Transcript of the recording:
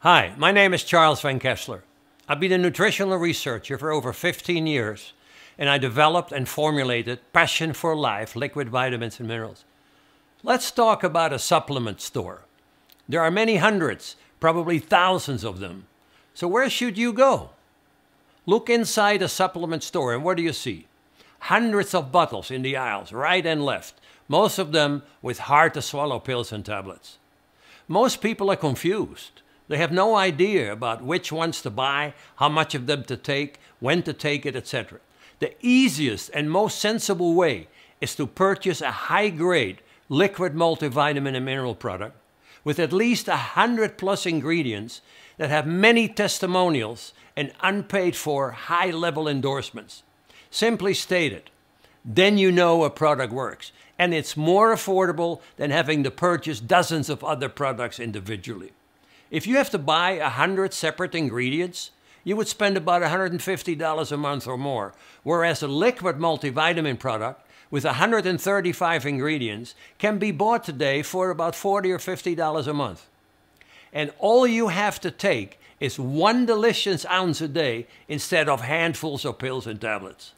Hi, my name is Charles Van Kessler. I've been a nutritional researcher for over 15 years, and I developed and formulated Passion for Life liquid vitamins and minerals. Let's talk about a supplement store. There are many hundreds, probably thousands of them. So where should you go? Look inside a supplement store, and what do you see? Hundreds of bottles in the aisles, right and left, most of them with hard-to-swallow pills and tablets. Most people are confused. They have no idea about which ones to buy, how much of them to take, when to take it, etc. The easiest and most sensible way is to purchase a high-grade liquid multivitamin and mineral product with at least 100+ ingredients that have many testimonials and unpaid for high-level endorsements. Simply stated, then you know a product works, and it's more affordable than having to purchase dozens of other products individually. If you have to buy 100 separate ingredients, you would spend about $150 a month or more, whereas a liquid multivitamin product with 135 ingredients can be bought today for about $40 or $50 a month. And all you have to take is 1 delicious ounce a day instead of handfuls of pills and tablets.